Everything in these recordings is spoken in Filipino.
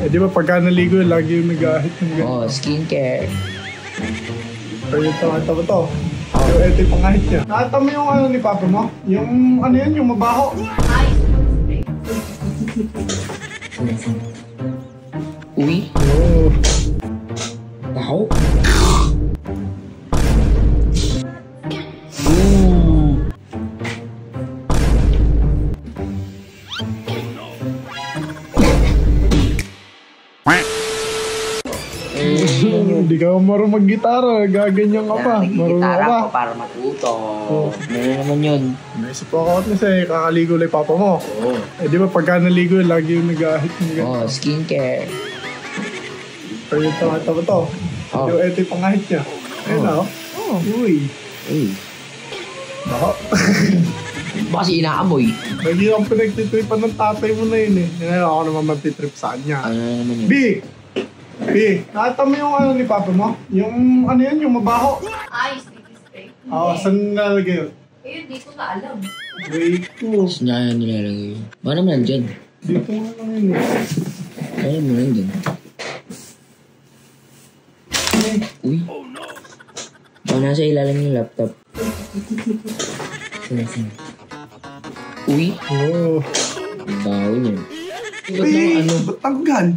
Di ba pagka naligo, lagi yung nag-ahit ng gano'n. Oh, skincare. Pero ito to. Ito yung pangahit niya. Nakita mo yung ano ni Papa mo? Yung ano yun, yung mabaho. Uy. Oh. Baho? Hindi ka marunong mag-gitara, gaganyan ka pa. Marunong ka pa. Ako para matuto. Meron naman yun. Naisip ako kasi kakaligo lang Papa mo. Di ba pagka naligo, lagi yung nag-ahit ng gano'n. Oh, skincare. Pero ito to. Ito yung pangahit niya. Ayun na, Uy. Baho. Baka si inaamoy. Lagi ang pinagtitripan ng tatay mo na yun eh. Ngayon ako naman magtitrip sa kanya. Ano naman yun? B, nakita mo yung ano ni Papa mo? Yung ano yun, yung mabaho? Sticky spray. Oo, saan nalagay yun? Di ko na alam. Wait ko. Saan niya nilalagay yun? Baka naman nandyan. Dito nga lang yun eh. Ano mo nandyan? Uy. Baka nasa ilalim yung laptop. Saan? Uy. Oo. Baho niya. Ba't tanggal?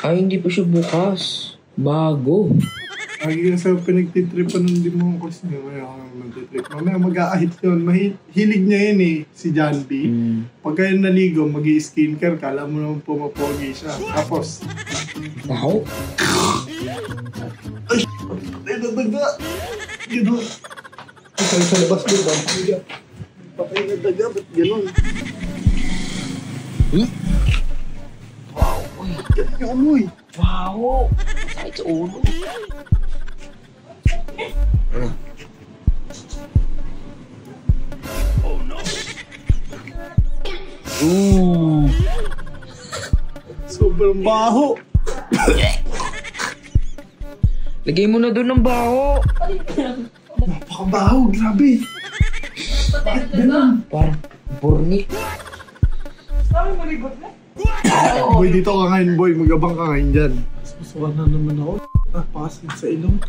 Ay, hindi pa siya bukas. Bago. Lagi ka sa pinagtitripan ng di mo kasi ngayon ako magtitrip. Mamaya mag-aahit yun. Hilig niya yun eh, si John B. Pagka yun naligo, mag-i-skincare, kala mo naman pumapogi siya. Tapos, Baho? ay, patay na daga. Gano'n. Patay sa labas mo, daga. Patay na daga, ba't gano'n? Wow, uy. Gano'n yung amoy. Wow. Sakit sa ulo. Sobrang baho. Lagay mo na doon ng baho. Napakabaho, grabe. Patay na daga. Parang burnik. Boy, dito ka ngayon, boy. Magabang ka ngayon dyan. Susukan na naman ako. Pasid sa ilong.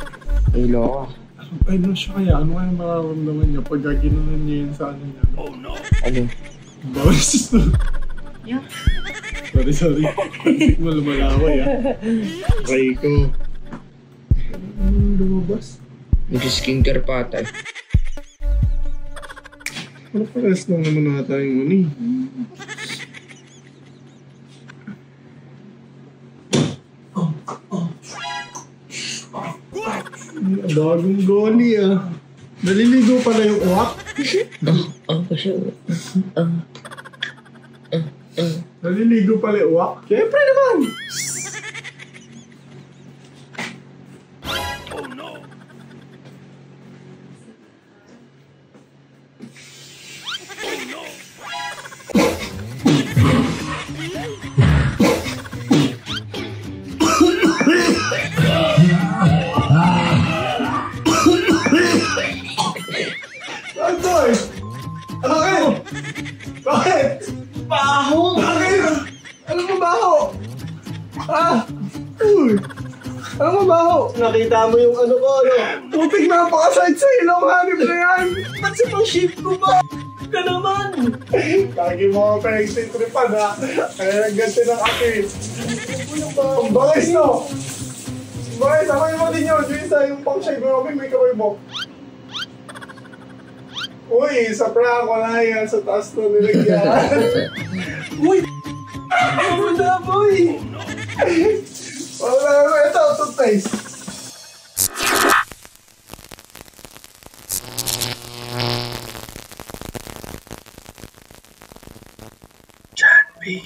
Ay, loka. Ano siya kaya? Ano kaya mararamdaman niya pag ginanon niya yun sa ano niya? Oh no! Ano? Bawas to. Yeah. Sorry. Hindi mo lumalaway Try ko. Ano lumabas? Nag-skincare pa tayo. Ano pares lang naman nata yung ano Bagong goli Naliligo pala yung uwak? Naliligo pala yung uwak? Siyempre naman! Oh no! Bakit? Baho! Bakit? Ano mabaho? Uy! Ano mabaho? Nakita mo yung ano ko, Putik na napakasahit sa ilong, hanip na yan! Ba't sa pang-shape ko ba? Ka naman! Lagi mo ako pinagtitripan, Kaya nagganti ng ate. Ang bangis, no? Bangis, amoy mo din yun. Yung isa, yung pang-shave mo, may kamay mo. Uy, sa prank, wala yan. Sa taas na nilagyan. Uy! Ano na, boy? Wala na, ito, toothpaste. John B.